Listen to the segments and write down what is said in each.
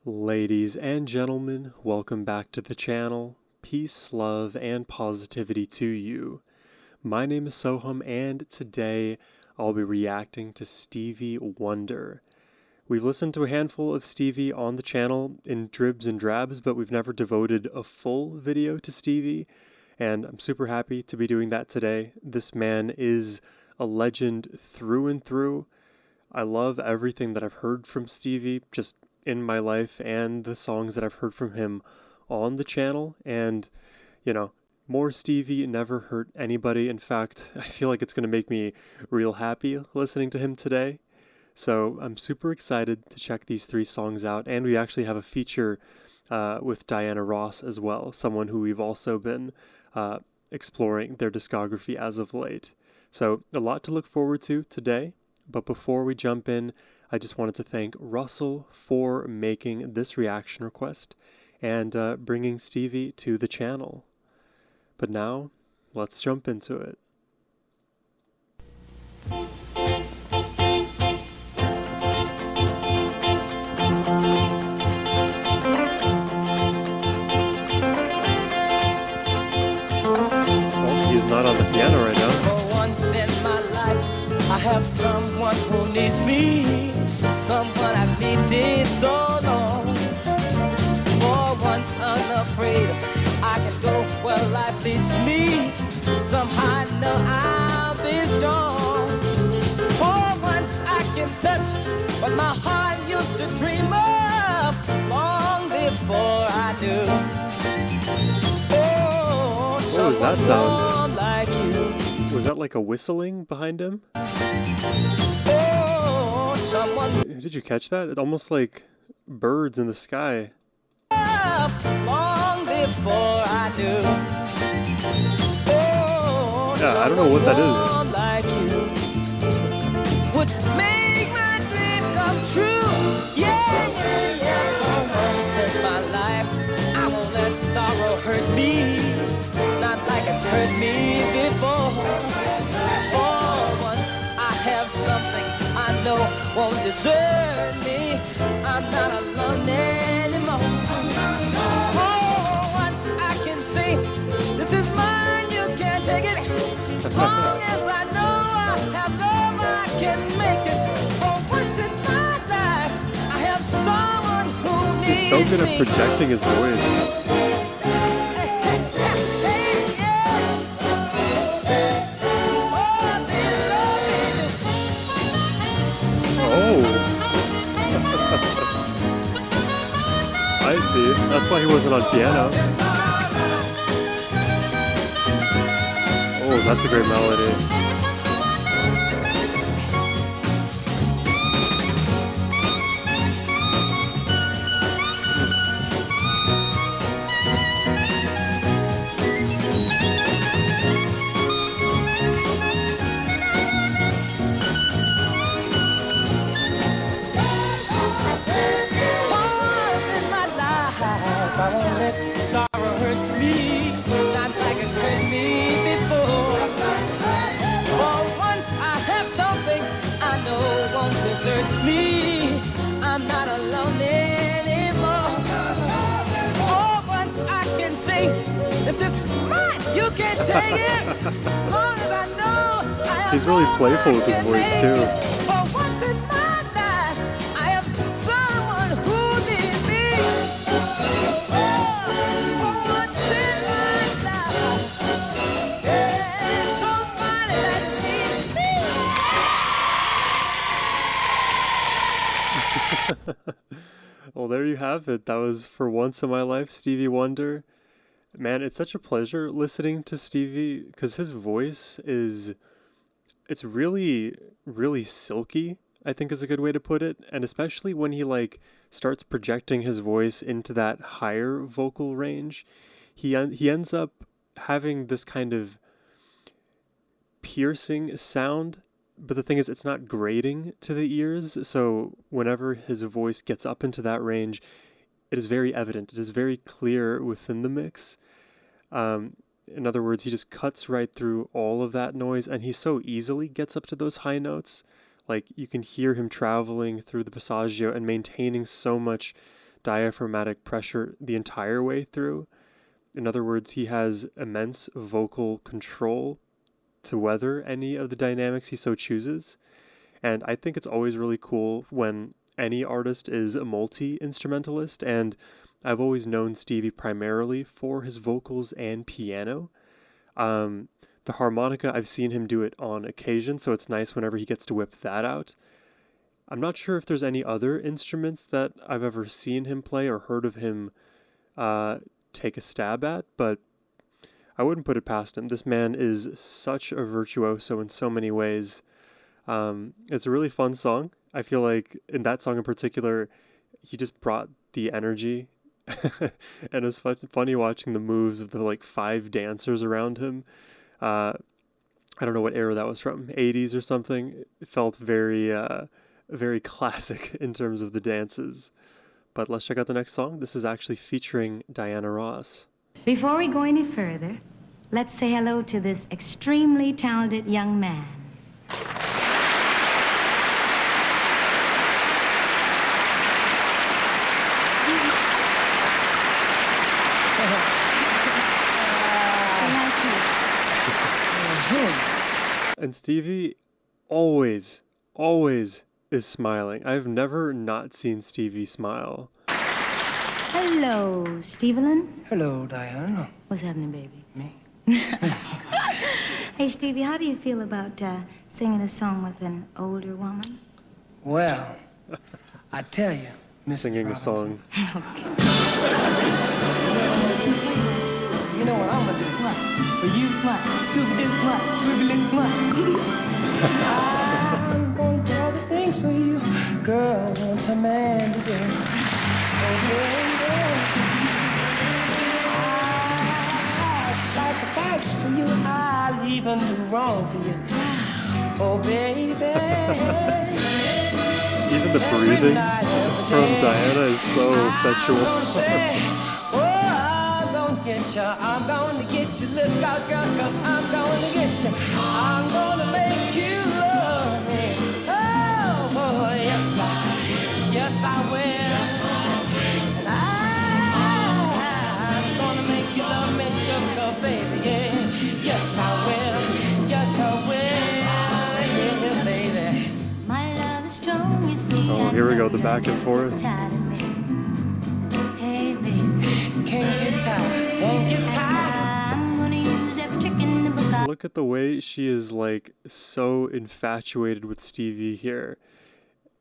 Ladies and gentlemen, welcome back to the channel. Peace, love, and positivity to you. My name is Sohum, and today I'll be reacting to Stevie Wonder. We've listened to a handful of Stevie on the channel in dribs and drabs, but we've never devoted a full video to Stevie, and I'm super happy to be doing that today. This man is a legend through and through. I love everything that I've heard from Stevie, just in my life, and the songs that I've heard from him on the channel. And more Stevie never hurt anybody. In fact, I feel like it's going to make me real happy listening to him today. So I'm super excited to check these three songs out, and we actually have a feature with Diana Ross as well, someone who we've also been exploring their discography as of late. So a lot to look forward to today. But before we jump in, I just wanted to thank Russell for making this reaction request and bringing Stevie to the channel. But now, let's jump into it. Well, he's not on the piano right now. For once in my life, I have someone who needs me, someone I've needed so long. For once unafraid, I can go where life leads me. Somehow I know I'll be strong. For once I can touch what my heart used to dream of long before I knew. Oh, what was that sound? like you. Was that like a whistling behind him? Oh, someone Did you catch that? It's almost like birds in the sky. long before I knew. Oh, Yeah, I don't know what that is. like you would make my dream come true. Yeah, yeah, yeah. For once in my life, I won't let sorrow hurt me, not like it's hurt me before. For once I have something I know won't desert me. I'm not alone anymore. For once I can say, this is mine, you can't take it. Long as I know I have love, I can make it. For once in my life, I have someone who needs me. He's so good at projecting his voice. I see. That's why he wasn't on piano. Oh, that's a great melody. I won't let sorrow hurt me, not like it's hurt me before. For once I have something I know won't desert me. I'm not alone anymore. For once I can say, this is mine, you can't take it. Long as I know I have. He's really playful with his voice too. For once in my life, I have someone who needs me. Well, there you have it. That was For Once in My Life, Stevie Wonder. Man, it's such a pleasure listening to Stevie because his voice it's really, really silky, I think is a good way to put it. And especially when he starts projecting his voice into that higher vocal range, he ends up having this kind of piercing sound. But the thing is, it's not grating to the ears, so whenever his voice gets up into that range, it is very evident. It is very clear within the mix. In other words, he just cuts right through all of that noise, and he so easily gets up to those high notes. Like, you can hear him traveling through the passaggio and maintaining so much diaphragmatic pressure the entire way through. In other words, he has immense vocal control to weather any of the dynamics he so chooses. And I think it's always really cool when any artist is a multi-instrumentalist, and I've always known Stevie primarily for his vocals and piano. The harmonica, I've seen him do it on occasion, so it's nice whenever he gets to whip that out. I'm not sure if there's any other instruments that I've ever seen him play or heard of him take a stab at, but I wouldn't put it past him. This man is such a virtuoso in so many ways. It's a really fun song. I feel like in that song in particular, he just brought the energy. And it's funny watching the moves of the like 5 dancers around him. I don't know what era that was from, 80s or something. It felt very, very classic in terms of the dances. But let's check out the next song. This is actually featuring Diana Ross. Before we go any further, let's say hello to this extremely talented young man. And Stevie always is smiling. I've never not seen Stevie smile. Hello, Stevelyn. Hello, Diana. What's happening, baby? Me? Hey, Stevie, how do you feel about singing a song with an older woman? Well, I tell you, Miss Singing a song. You know what I'm gonna do? What? For you? What? Scooby-Doo? What? Scooby-Doo? What? I'm gonna do all the things for you. Girl, wants a man to do. Oh, baby. I'll sacrifice for you. I'll even do wrong for you. Oh, baby. Even the breathing from Diana is so sexual. I'm gonna get you, look out, girl, 'cause I'm gonna get you. I'm gonna make you love me. Oh, yes, I will. And I'm gonna make you love me, sugar, baby, yeah. Yes, I will. Yes, I will. Yeah, baby. My love is strong, you see. Oh, here we go, the back and forth. Hey, baby. Can't get tired. Can't get tired. I'm gonna use every trick in the book. Look at the way she is like so infatuated with Stevie here.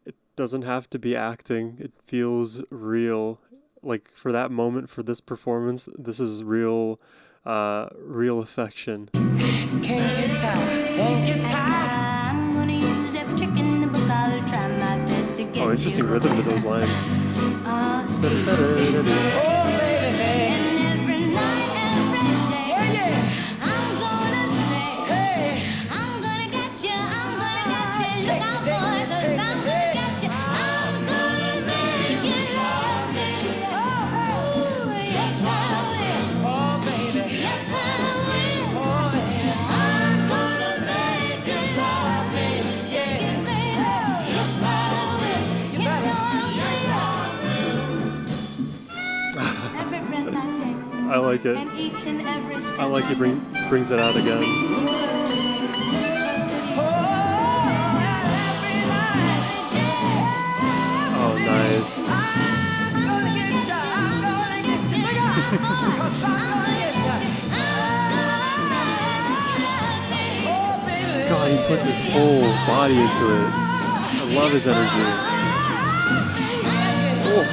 It doesn't have to be acting. It feels real. Like for that moment, for this performance, this is real, real affection. Can't get tired. Can't get tired. I'm gonna use every trick in the book. I'll try my best to get Oh, interesting you. rhythm to those lines. Oh, Stevie. Oh, baby. And every night, every day, Yeah, yeah. I'm gonna say, Hey. I'm gonna get you, I'm gonna get you. Take Look me, out, take boy, me, 'cause take I'm me, gonna hey. get you. I'm gonna make you love me. Oh, yes, I will. Oh, baby. Yes, I will. Oh, yeah. I'm gonna make you love me. Yeah. Baby, yes, I will. You You better. know every breath I take, I like it. and each and every step I like I he brings it out again. Oh, nice. God, he puts his whole body into it. I love his energy. Oh.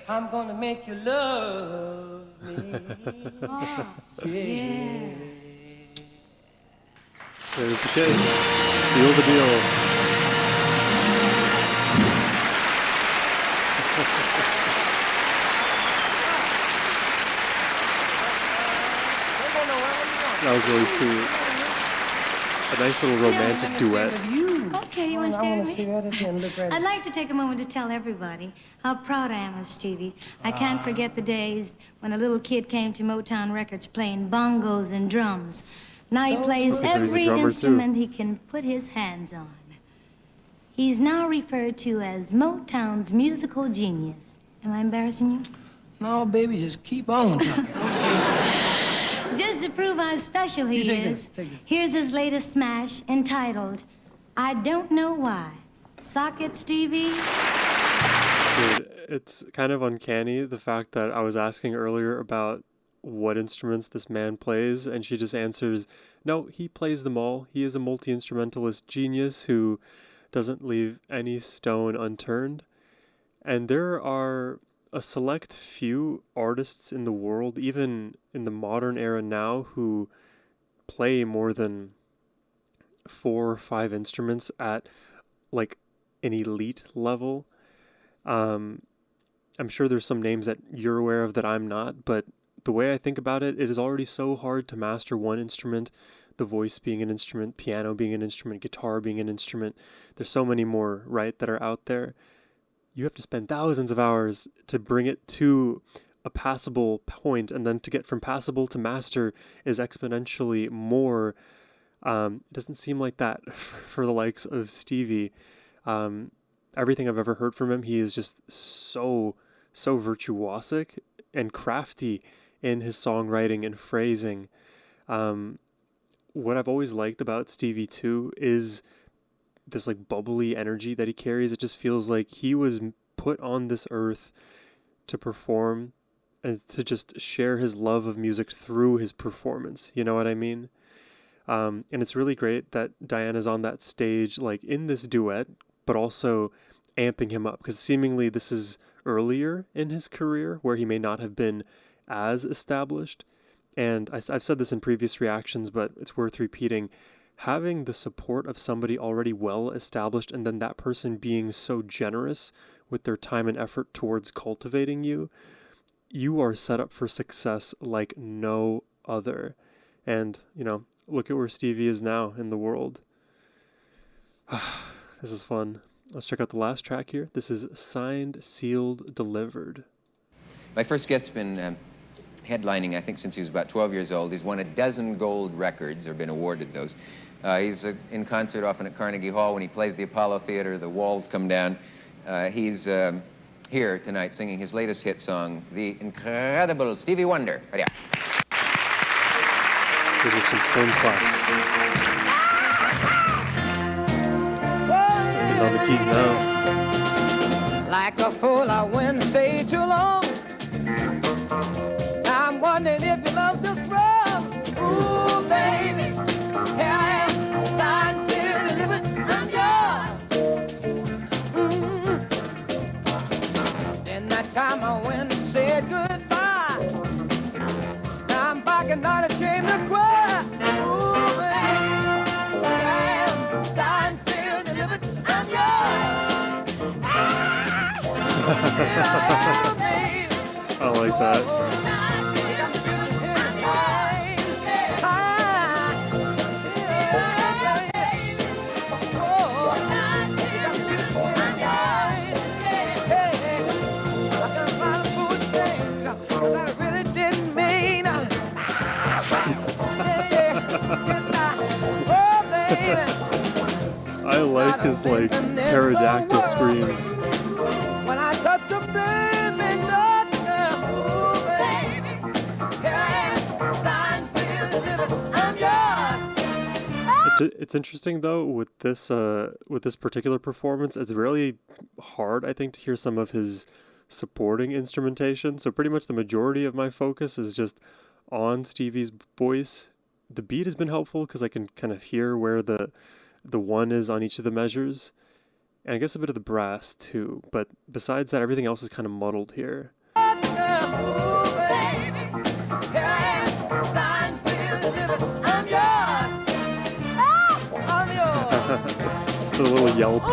I'm gonna make you love me. Yeah. There's the kiss. Seal the deal. That was really sweet. A nice little romantic duet. Okay, you want to stay with me? Stevie, right at the end. Look right. I'd like to take a moment to tell everybody how proud I am of Stevie. I can't forget the days when a little kid came to Motown Records playing bongos and drums. Now he plays Okay, so he's a every drummer, too. instrument he can put his hands on. He's now referred to as Motown's musical genius. Am I embarrassing you? No, baby, just keep on talking. Just to prove how special he take is, this, take this. here's his latest smash entitled, I Don't Know Why. Sock it, Stevie. Dude, it's kind of uncanny the fact that I was asking earlier about what instruments this man plays, and she just answers, no, he plays them all. He is a multi-instrumentalist genius who doesn't leave any stone unturned. And there are a select few artists in the world, even in the modern era now, who play more than 4 or 5 instruments at like an elite level. I'm sure there's some names that you're aware of that I'm not, but the way I think about it, it is already so hard to master one instrument, the voice being an instrument, piano being an instrument, guitar being an instrument. There's so many more, right, that are out there. You have to spend thousands of hours to bring it to a passable point, and then to get from passable to master is exponentially more. It doesn't seem like that for the likes of Stevie. Everything I've ever heard from him, he is just so virtuosic and crafty in his songwriting and phrasing. What I've always liked about Stevie too is this like bubbly energy that he carries. It just feels like he was put on this earth to perform and to just share his love of music through his performance. You know what I mean? And it's really great that Diana's on that stage, like in this duet, but also amping him up, because seemingly this is earlier in his career where he may not have been as established. And I've said this in previous reactions, but it's worth repeating. Having the support of somebody already well established, and then that person being so generous with their time and effort towards cultivating you, you are set up for success like no other. And, you know, look at where Stevie is now in the world. This is fun. Let's check out the last track here. This is Signed, Sealed, Delivered. My first guest's been headlining, I think, since he was about 12 years old. He's won a dozen gold records, or been awarded those. He's in concert often at Carnegie Hall. When he plays the Apollo Theater, the walls come down. He's here tonight singing his latest hit song, the incredible Stevie Wonder. Yeah. Those are some firm claps. He's on the keys now. Like a fool, I went and stayed too long. I'm wondering if your love's still strong. Ooh, baby, here I am, signed, sealed, delivered, I'm yours. And that time I went and said goodbye. Now I'm back and not ashamed to cry. Ooh, baby, here I am, signed, sealed, delivered, I'm yours. Here I am, baby. I like that. I like his like pterodactyl screams. When I touch the thing, they touch them. Ooh, baby, here I am, signed, sealed, delivered, I'm yours. It's interesting though with this particular performance. It's really hard, I think, to hear some of his supporting instrumentation. So pretty much the majority of my focus is just on Stevie's voice. The beat has been helpful because I can kind of hear where the one is on each of the measures, and I guess a bit of the brass too. But besides that, everything else is kind of muddled here. The little yelp.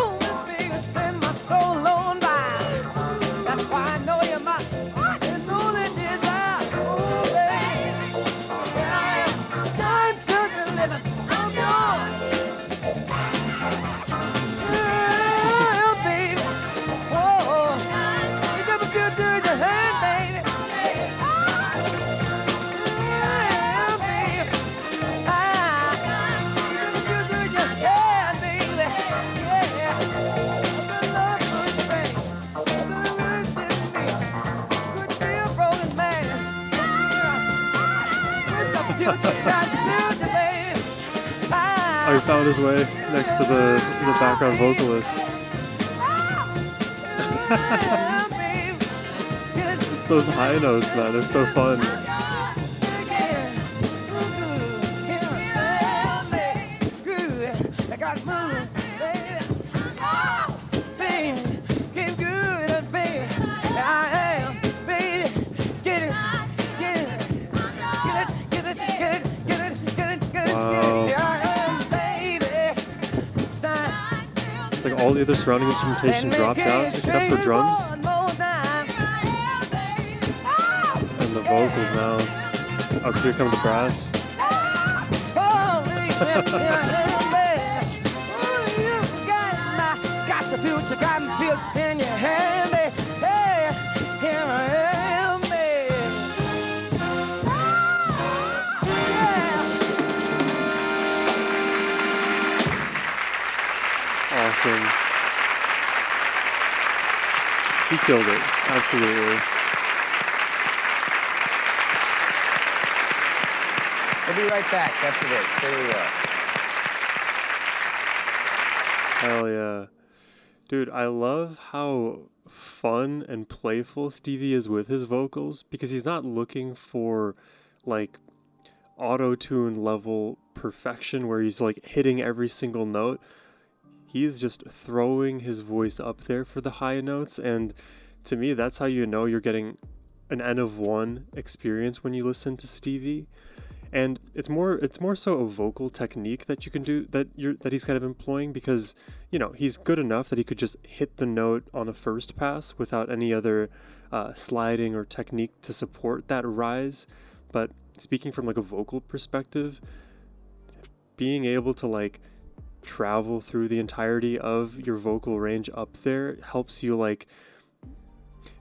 Oh, he found his way next to the background vocalists. It's those high notes, man. They're so fun. It's like all the other surrounding instrumentation dropped out except for drums. And the vocals now. Oh, here come the brass. Got the future, got the future in your hand. Hey, here I am, baby. Awesome. He killed it. Absolutely. We'll be right back after this. Here we are. Hell yeah. Dude, I love how fun and playful Stevie is with his vocals because he's not looking for like auto-tune level perfection where he's like hitting every single note. He's just throwing his voice up there for the high notes, and to me that's how you know you're getting an N of 1 experience when you listen to Stevie. And it's more so a vocal technique that you can do that he's kind of employing because, you know, he's good enough that he could just hit the note on a first pass without any other sliding or technique to support that rise. But speaking from like a vocal perspective, being able to like travel through the entirety of your vocal range up there helps you like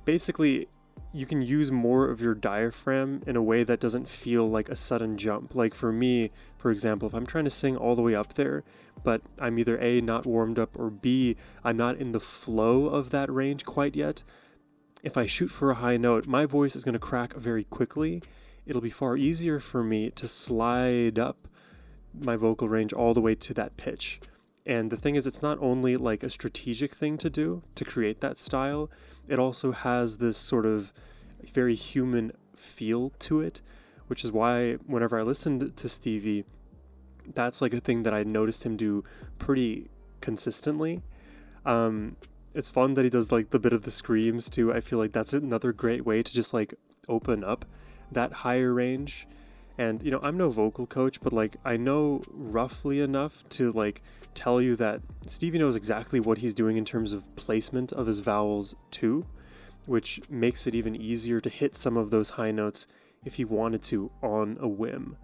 basically you can use more of your diaphragm in a way that doesn't feel like a sudden jump. Like for me, for example, if I'm trying to sing all the way up there, but I'm either A, not warmed up, or B, I'm not in the flow of that range quite yet, if I shoot for a high note, my voice is going to crack very quickly. It'll be far easier for me to slide up my vocal range all the way to that pitch. And the thing is, it's not only like a strategic thing to do to create that style, it also has this sort of very human feel to it, which is why whenever I listened to Stevie, that's like a thing that I noticed him do pretty consistently. It's fun that he does like the bit of the screams too. I feel like that's another great way to just like open up that higher range. And, you know, I'm no vocal coach, but like I know roughly enough to like tell you that Stevie knows exactly what he's doing in terms of placement of his vowels too, which makes it even easier to hit some of those high notes if he wanted to on a whim.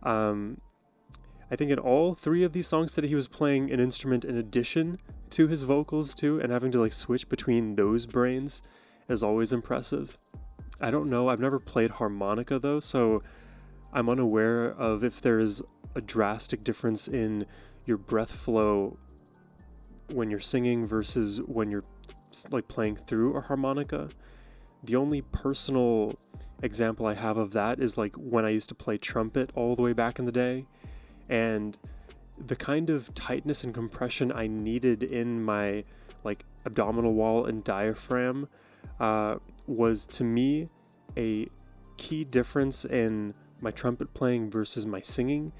I think in all three of these songs today he was playing an instrument in addition to his vocals too, and having to like switch between those brains is always impressive. I don't know, I've never played harmonica though, so I'm unaware of if there's a drastic difference in your breath flow when you're singing versus when you're like playing through a harmonica. The only personal example I have of that is like when I used to play trumpet all the way back in the day, and the kind of tightness and compression I needed in my like abdominal wall and diaphragm was to me a key difference in my trumpet playing versus my singing.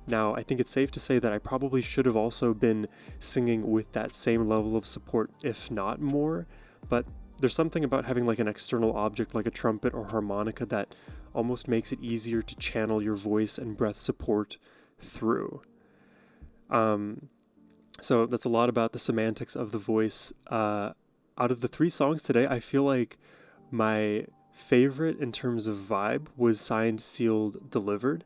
Now, I think it's safe to say that I probably should have also been singing with that same level of support, if not more, but there's something about having like an external object like a trumpet or harmonica that almost makes it easier to channel your voice and breath support through. So that's a lot about the semantics of the voice. Out of the three songs today, I feel like my favorite in terms of vibe was Signed, Sealed, Delivered.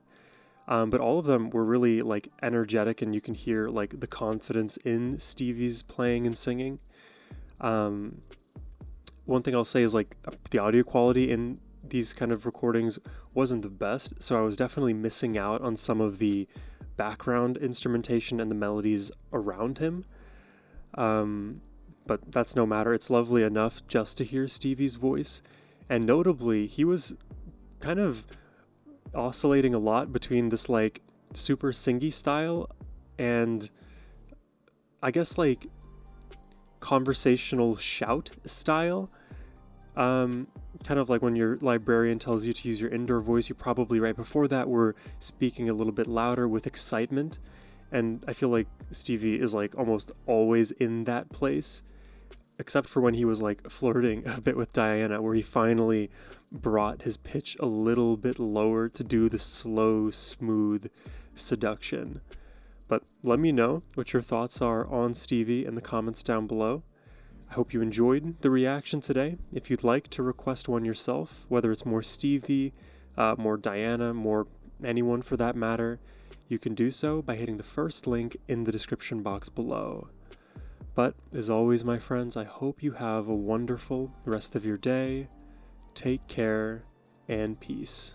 But all of them were really like energetic, and you can hear like the confidence in Stevie's playing and singing. One thing I'll say is like the audio quality in these kind of recordings wasn't the best, so I was definitely missing out on some of the background instrumentation and the melodies around him. But that's no matter. It's lovely enough just to hear Stevie's voice. And notably, he was kind of oscillating a lot between this like super singy style and I guess like conversational shout style. Kind of like when your librarian tells you to use your indoor voice, you probably right before that were speaking a little bit louder with excitement. And I feel like Stevie is like almost always in that place, except for when he was like flirting a bit with Diana, where he finally brought his pitch a little bit lower to do the slow, smooth seduction. But let me know what your thoughts are on Stevie in the comments down below. I hope you enjoyed the reaction today. If you'd like to request one yourself, whether it's more Stevie, more Diana, more anyone for that matter, you can do so by hitting the first link in the description box below. But as always, my friends, I hope you have a wonderful rest of your day. Take care and peace.